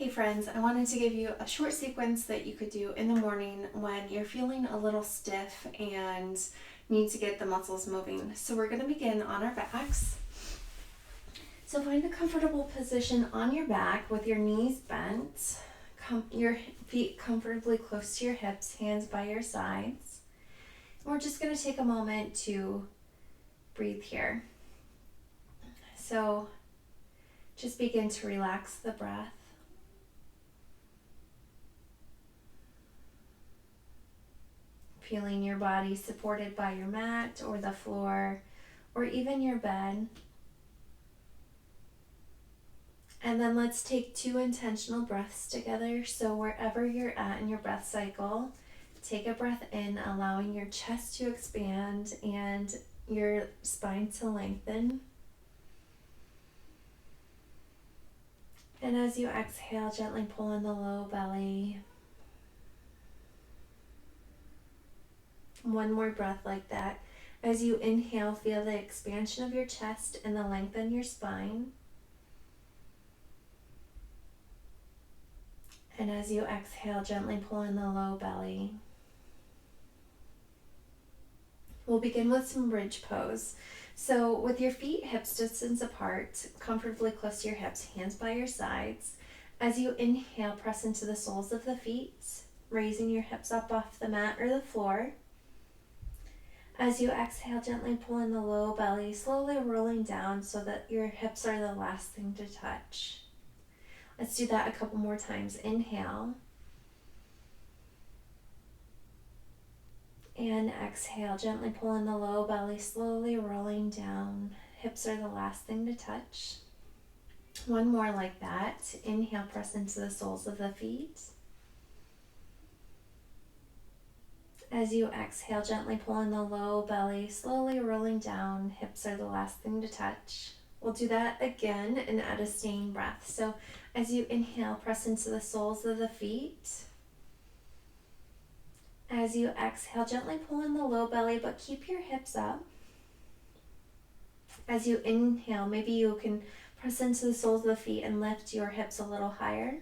Hey friends, I wanted to give you a short sequence that you could do in the morning when you're feeling a little stiff and need to get the muscles moving. So we're going to begin on our backs. So find a comfortable position on your back with your knees bent, your feet comfortably close to your hips, hands by your sides. And we're just going to take a moment to breathe here. So just begin to relax the breath. Feeling your body supported by your mat or the floor or even your bed. And then let's take 2 intentional breaths together. So wherever you're at in your breath cycle, take a breath in, allowing your chest to expand and your spine to lengthen. And as you exhale, gently pull in the low belly. One more breath like that. As you inhale, feel the expansion of your chest and the length in your spine. And as you exhale, gently pull in the low belly. We'll begin with some bridge pose. So with your feet hips distance apart, comfortably close to your hips, hands by your sides. As you inhale, press into the soles of the feet, raising your hips up off the mat or the floor. As you exhale, gently pull in the low belly, slowly rolling down so that your hips are the last thing to touch. Let's do that a couple more times. Inhale. And exhale, gently pull in the low belly, slowly rolling down. Hips are the last thing to touch. One more like that. Inhale, press into the soles of the feet. As you exhale, gently pull in the low belly, slowly rolling down. Hips are the last thing to touch. We'll do that again and add a staying breath. So as you inhale, press into the soles of the feet. As you exhale, gently pull in the low belly, but keep your hips up. As you inhale, maybe you can press into the soles of the feet and lift your hips a little higher.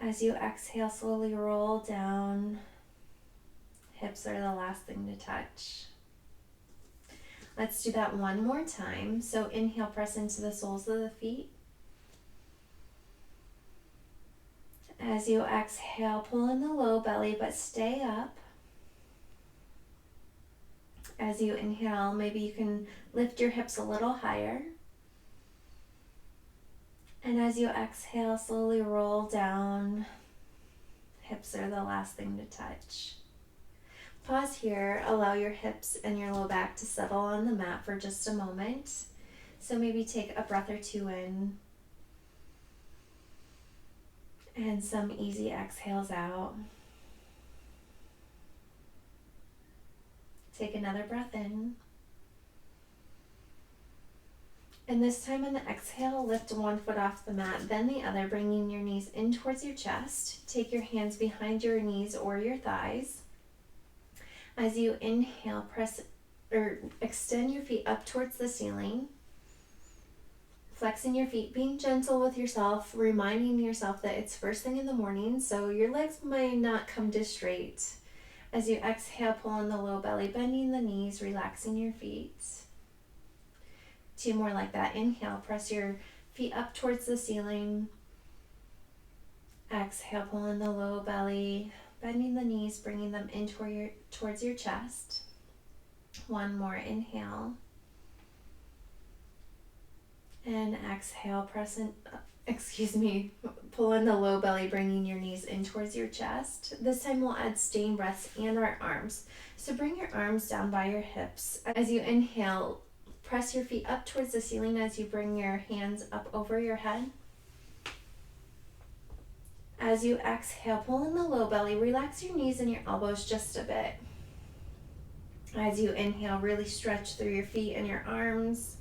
As you exhale, slowly roll down. Hips are the last thing to touch. Let's do that one more time. So inhale, press into the soles of the feet. As you exhale, pull in the low belly, but stay up. As you inhale, maybe you can lift your hips a little higher. And as you exhale, slowly roll down. Hips are the last thing to touch. Pause here, allow your hips and your low back to settle on the mat for just a moment. So maybe take a breath or 2 in. And some easy exhales out. Take another breath in. And this time on the exhale, lift one foot off the mat, then the other, bringing your knees in towards your chest. Take your hands behind your knees or your thighs. As you inhale, press or extend your feet up towards the ceiling. Flexing your feet, being gentle with yourself, reminding yourself that it's first thing in the morning, so your legs might not come to straight. As you exhale, pull in the low belly, bending the knees, relaxing your feet. 2 more like that. Inhale, press your feet up towards the ceiling. Exhale, pull in the low belly, bending the knees, bringing them in towards your chest. One more. Inhale. And exhale, pull in the low belly, bringing your knees in towards your chest. This time we'll add staying breaths and our arms. So bring your arms down by your hips. As you inhale, press your feet up towards the ceiling as you bring your hands up over your head. As you exhale, pull in the low belly, relax your knees and your elbows just a bit. As you inhale, really stretch through your feet and your arms.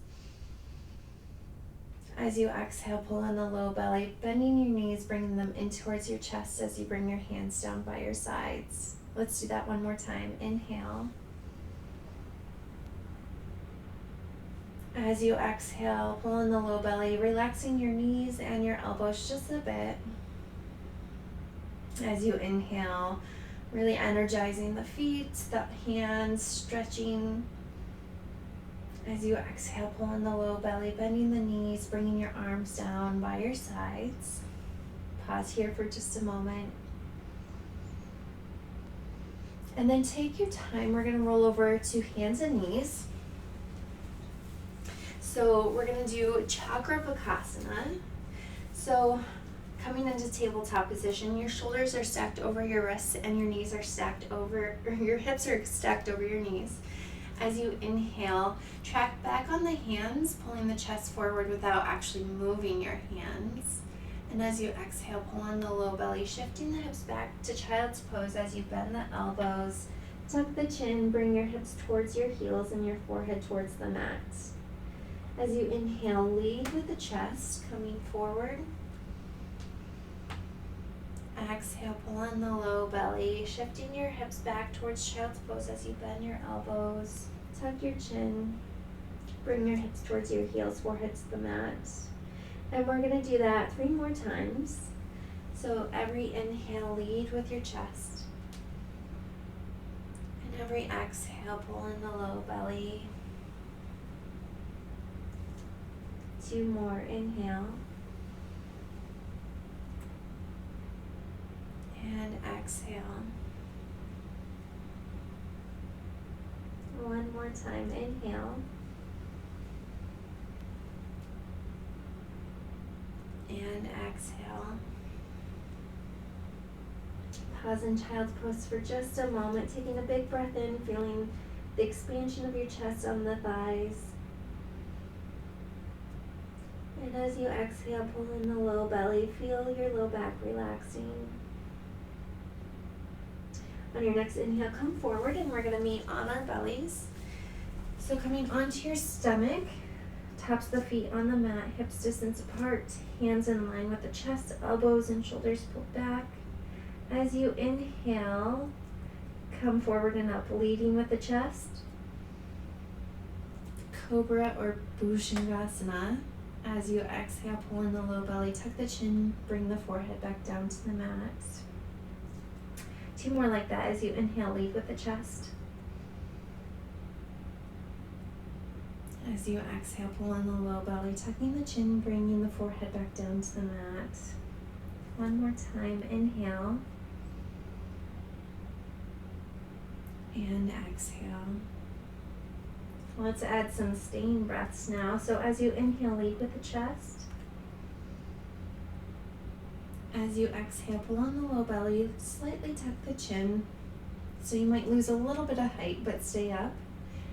As you exhale, pull in the low belly, bending your knees, bringing them in towards your chest as you bring your hands down by your sides. Let's do that one more time. Inhale. As you exhale, pull in the low belly, relaxing your knees and your elbows just a bit. As you inhale, really energizing the feet, the hands, stretching. As you exhale, pull in the low belly, bending the knees, bringing your arms down by your sides. Pause here for just a moment. And then take your time. We're going to roll over to hands and knees. So we're going to do Chakravakasana. So coming into tabletop position, your shoulders are stacked over your wrists and your knees are stacked over, or your hips are stacked over your knees. As you inhale, track back on the hands, pulling the chest forward without actually moving your hands. And as you exhale, pull in the low belly, shifting the hips back to child's pose as you bend the elbows. Tuck the chin, bring your hips towards your heels and your forehead towards the mat. As you inhale, lead with the chest, coming forward. Exhale, pull in the low belly, shifting your hips back towards child's pose as you bend your elbows. Tuck your chin, bring your hips towards your heels, forehead to the mat. And we're going to do that 3 more times. So every inhale, lead with your chest. And every exhale, pull in the low belly. 2 more, inhale. And exhale. 1 more time, inhale. And exhale. Pause in child's pose for just a moment, taking a big breath in, feeling the expansion of your chest on the thighs. And as you exhale, pull in the low belly, feel your low back relaxing. On your next inhale, come forward and we're going to meet on our bellies. So coming onto your stomach, tops of the feet on the mat, hips distance apart, hands in line with the chest, elbows and shoulders pulled back. As you inhale, come forward and up, leading with the chest. Cobra or Bhujangasana. As you exhale, pull in the low belly, tuck the chin, bring the forehead back down to the mat. 2 more like that. As you inhale, lead with the chest. As you exhale, pull in the low belly, tucking the chin, bringing the forehead back down to the mat. 1 more time, inhale. And exhale. Let's add some staying breaths now. So as you inhale, lead with the chest. As you exhale, pull on the low belly, slightly tuck the chin. So you might lose a little bit of height, but stay up.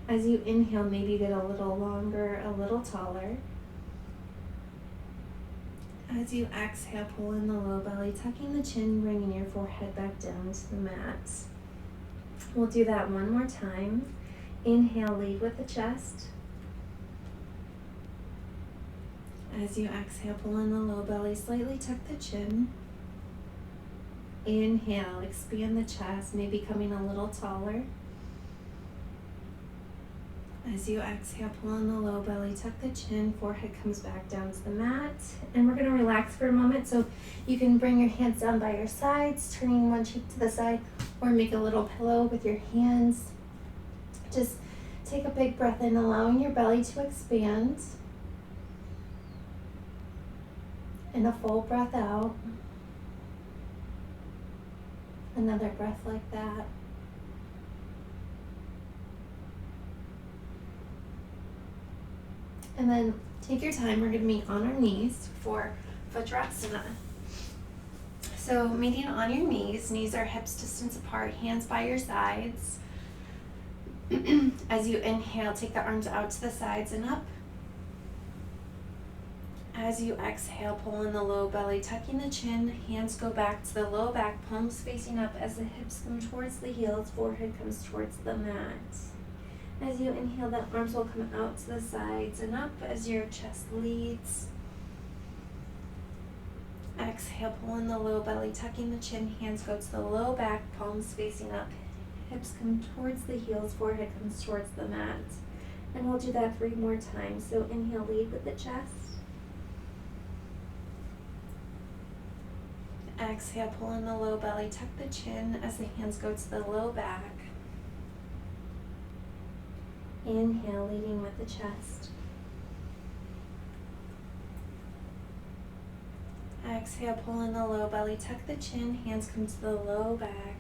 As you inhale, maybe get a little longer, a little taller. As you exhale, pull in the low belly, tucking the chin, bringing your forehead back down to the mat. We'll do that 1 more time. Inhale, lead with the chest. As you exhale, pull in the low belly, slightly tuck the chin. Inhale, expand the chest, maybe coming a little taller. As you exhale, pull in the low belly, tuck the chin, forehead comes back down to the mat. And we're going to relax for a moment. So you can bring your hands down by your sides, turning one cheek to the side, or make a little pillow with your hands. Just take a big breath in, allowing your belly to expand. And a full breath out. Another breath like that. And then take your time. We're going to meet on our knees for Vajrasana. So meeting on your knees. Knees are hips distance apart, hands by your sides. As you inhale, take the arms out to the sides and up. As you exhale, pull in the low belly, tucking the chin. Hands go back to the low back, palms facing up as the hips come towards the heels, forehead comes towards the mat. As you inhale, the arms will come out to the sides and up as your chest leads. Exhale, pull in the low belly, tucking the chin. Hands go to the low back, palms facing up. Hips come towards the heels, forehead comes towards the mat. And we'll do that 3 more times. So inhale, lead with the chest. Exhale, pull in the low belly, tuck the chin as the hands go to the low back. Inhale, leading with the chest. Exhale, pull in the low belly, tuck the chin, hands come to the low back.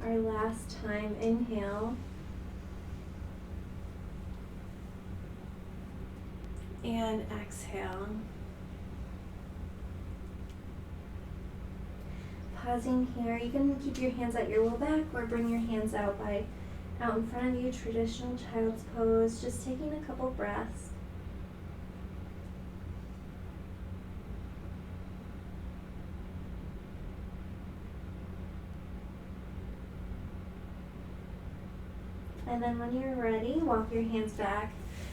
Our last time, inhale. And exhale. Pausing here, you can keep your hands at your low back or bring your hands out in front of you, traditional child's pose, just taking a couple breaths. And then when you're ready, walk your hands back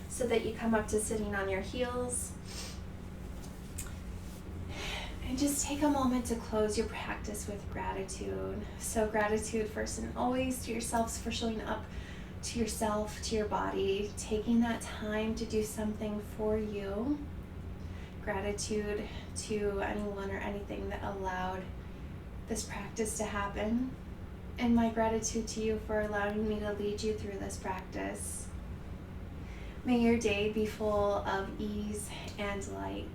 so that you come up to sitting on your heels. And just take a moment to close your practice with gratitude. So gratitude first and always to yourselves for showing up to yourself, to your body, taking that time to do something for you. Gratitude to anyone or anything that allowed this practice to happen. And my gratitude to you for allowing me to lead you through this practice. May your day be full of ease and light.